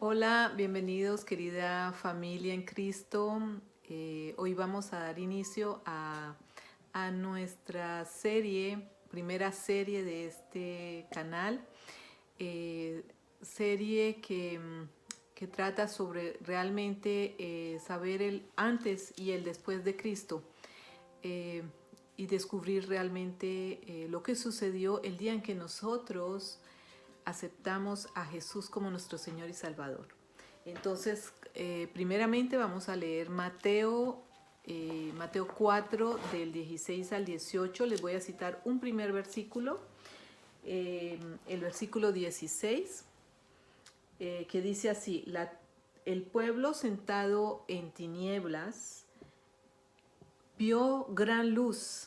Hola, bienvenidos querida familia en Cristo. Hoy vamos a dar inicio a nuestra serie, primera serie de este canal, eh, serie que trata sobre realmente saber el antes y el después de Cristo eh, y descubrir realmente lo que sucedió el día en que nosotros aceptamos a Jesús como nuestro Señor y Salvador. Entonces, primeramente vamos a leer Mateo 4 del 16 al 18. Les voy a citar un primer versículo, el versículo 16, que dice así: el pueblo sentado en tinieblas vio gran luz,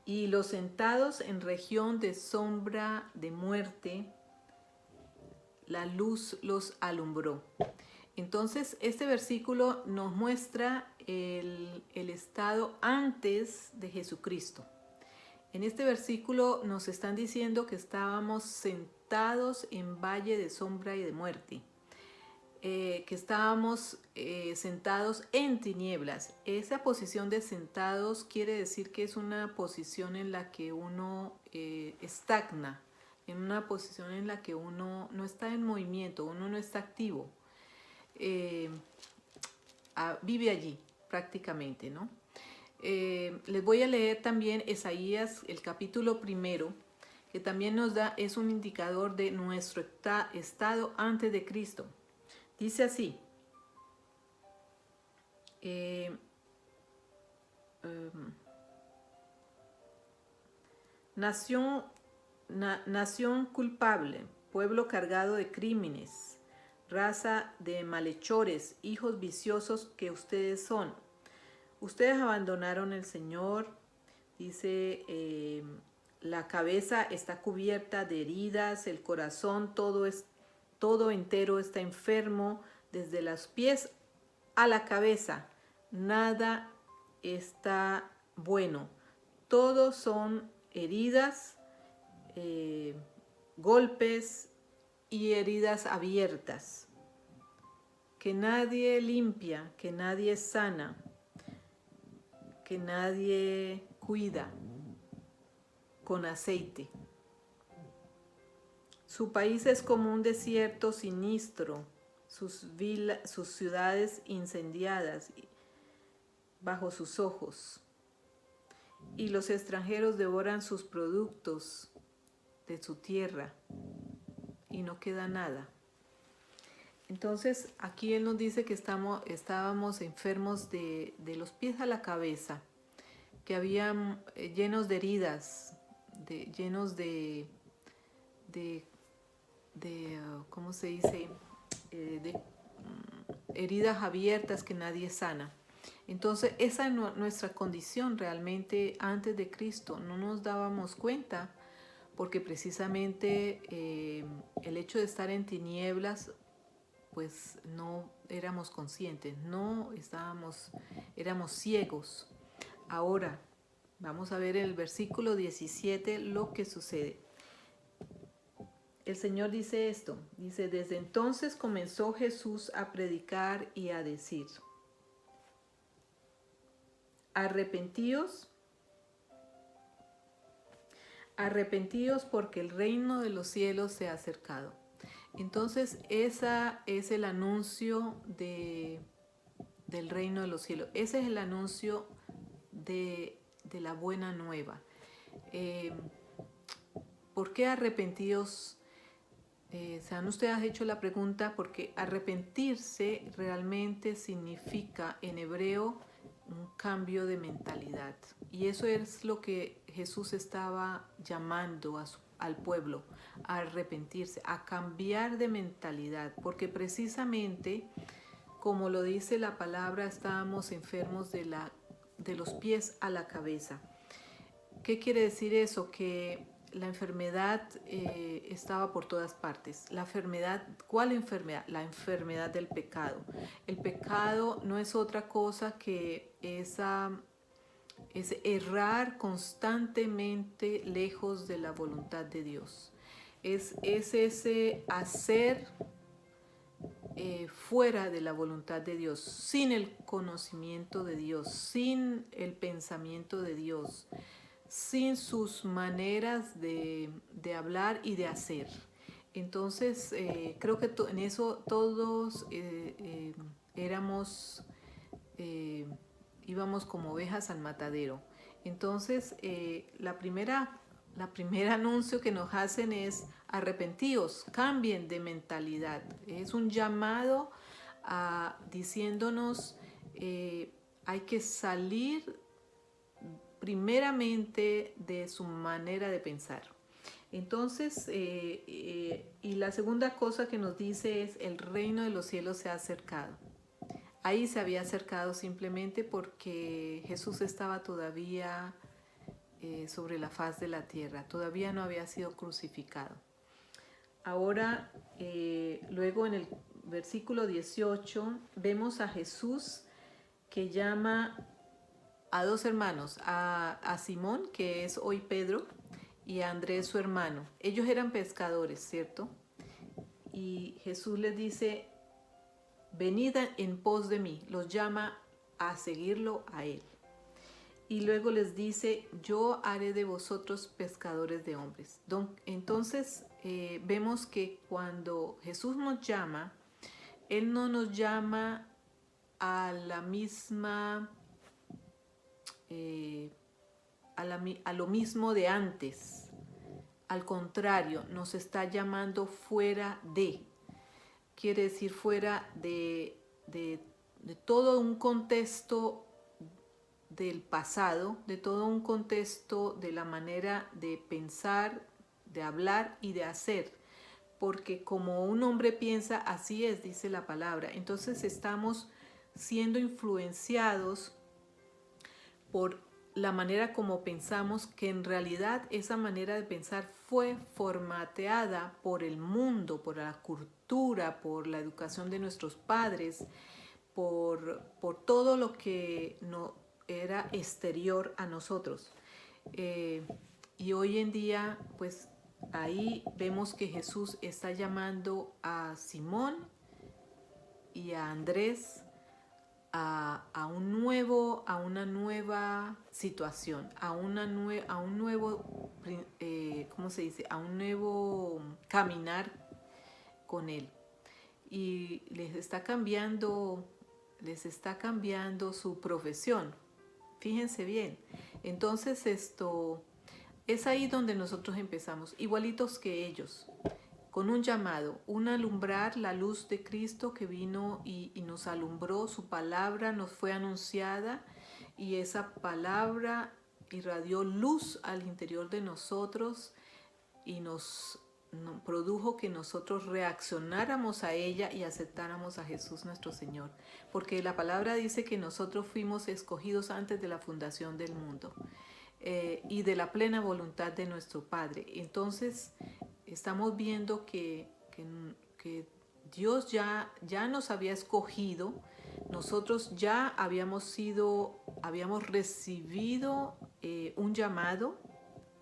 y los sentados en región de sombra de muerte, la luz los alumbró. Entonces, este versículo nos muestra el estado antes de Jesucristo. En este versículo nos están diciendo que estábamos sentados en valle de sombra y de muerte, que estábamos sentados en tinieblas. Esa posición de sentados quiere decir que es una posición en la que uno estagna, en una posición en la que uno no está en movimiento, uno no está activo, eh, vive allí prácticamente, ¿no? Les voy a leer también Isaías, el capítulo primero, que también nos da, es un indicador de nuestro estado antes de Cristo. Dice así: eh, um, nación culpable, pueblo cargado de crímenes, raza de malhechores, hijos viciosos que ustedes son. Ustedes abandonaron el Señor, dice, la cabeza está cubierta de heridas, el corazón todo entero está enfermo, desde los pies a la cabeza, nada está bueno. Todos son heridas, golpes y heridas abiertas, que nadie limpia, que nadie sana, que nadie cuida con aceite. Su país es como un desierto sinistro, sus ciudades incendiadas bajo sus ojos, y los extranjeros devoran sus productos de su tierra y no queda nada. Entonces aquí él nos dice que estábamos enfermos de los pies a la cabeza, que habían llenos de heridas, llenos ¿cómo se dice? De heridas abiertas que nadie sana. Entonces esa es nuestra condición realmente antes de Cristo. No nos dábamos cuenta porque precisamente el hecho de estar en tinieblas, pues no éramos conscientes, no estábamos, éramos ciegos. Ahora vamos a ver en el versículo 17 lo que sucede. El Señor dice esto, dice: desde entonces comenzó Jesús a predicar y a decir: arrepentíos, arrepentíos porque el reino de los cielos se ha acercado. Entonces ese es el anuncio del reino de los cielos. Ese es el anuncio de la buena nueva. ¿Por qué arrepentidos? ¿Se han ustedes hecho la pregunta? Porque arrepentirse realmente significa en hebreo un cambio de mentalidad. Y eso es lo que Jesús estaba llamando al pueblo, a arrepentirse, a cambiar de mentalidad. Porque precisamente, como lo dice la palabra, estábamos enfermos de los pies a la cabeza. ¿Qué quiere decir eso? Que la enfermedad estaba por todas partes. La enfermedad, ¿cuál enfermedad? La enfermedad del pecado. El pecado no es otra cosa que es errar constantemente lejos de la voluntad de Dios. es ese hacer fuera de la voluntad de Dios, sin el conocimiento de Dios, sin el pensamiento de Dios, sin sus maneras de hablar y de hacer. Entonces, creo que en eso todos íbamos como ovejas al matadero. Entonces, la primera anuncio que nos hacen es arrepentíos, cambien de mentalidad. Es un llamado diciéndonos hay que salir primeramente de su manera de pensar. Entonces, y la segunda cosa que nos dice es el reino de los cielos se ha acercado. Ahí se había acercado simplemente porque Jesús estaba todavía sobre la faz de la tierra, todavía no había sido crucificado. Ahora, luego en el versículo 18, vemos a Jesús que llama a dos hermanos, a Simón, que es hoy Pedro, y a Andrés, su hermano. Ellos eran pescadores, ¿cierto? Y Jesús les dice, venid en pos de mí, los llama a seguirlo a él. Y luego les dice, yo haré de vosotros pescadores de hombres. Entonces vemos que cuando Jesús nos llama, Él no nos llama a la misma, a lo mismo de antes. Al contrario, nos está llamando fuera de. Quiere decir fuera de todo un contexto del pasado, de todo un contexto de la manera de pensar, de hablar y de hacer. Porque como un hombre piensa, así es, dice la palabra. Entonces estamos siendo influenciados por la manera como pensamos, que en realidad esa manera de pensar fue formateada por el mundo, por la cultura, por la educación de nuestros padres, por todo lo que no era exterior a nosotros. Y hoy en día, pues ahí vemos que Jesús está llamando a Simón y a Andrés a una nueva situación, a un nuevo, ¿cómo se dice? A un nuevo caminar con Él. Y les está cambiando su profesión. Fíjense bien. Entonces es ahí donde nosotros empezamos, igualitos que ellos, con un llamado, un alumbrar la luz de Cristo que vino y nos alumbró, su palabra nos fue anunciada y esa palabra irradió luz al interior de nosotros y nos produjo que nosotros reaccionáramos a ella y aceptáramos a Jesús nuestro Señor. Porque la palabra dice que nosotros fuimos escogidos antes de la fundación del mundo y de la plena voluntad de nuestro Padre. Entonces estamos viendo que Dios ya nos había escogido, nosotros ya habíamos recibido un llamado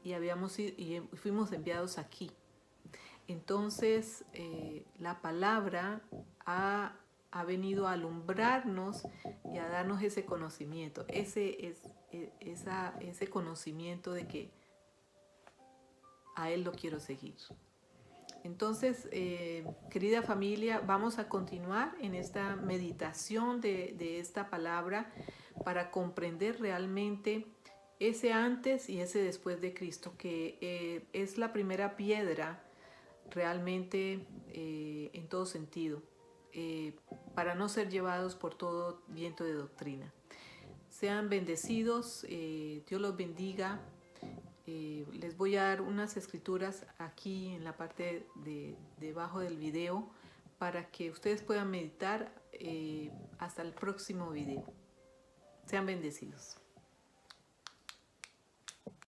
y fuimos enviados aquí. Entonces la palabra ha venido a alumbrarnos y a darnos ese conocimiento, ese conocimiento de que a Él lo quiero seguir. Entonces, querida familia, vamos a continuar en esta meditación de esta palabra para comprender realmente ese antes y ese después de Cristo, que es la primera piedra realmente en todo sentido, para no ser llevados por todo viento de doctrina. Sean bendecidos, Dios los bendiga. Les voy a dar unas escrituras aquí en la parte de debajo del video para que ustedes puedan meditar hasta el próximo video. Sean bendecidos.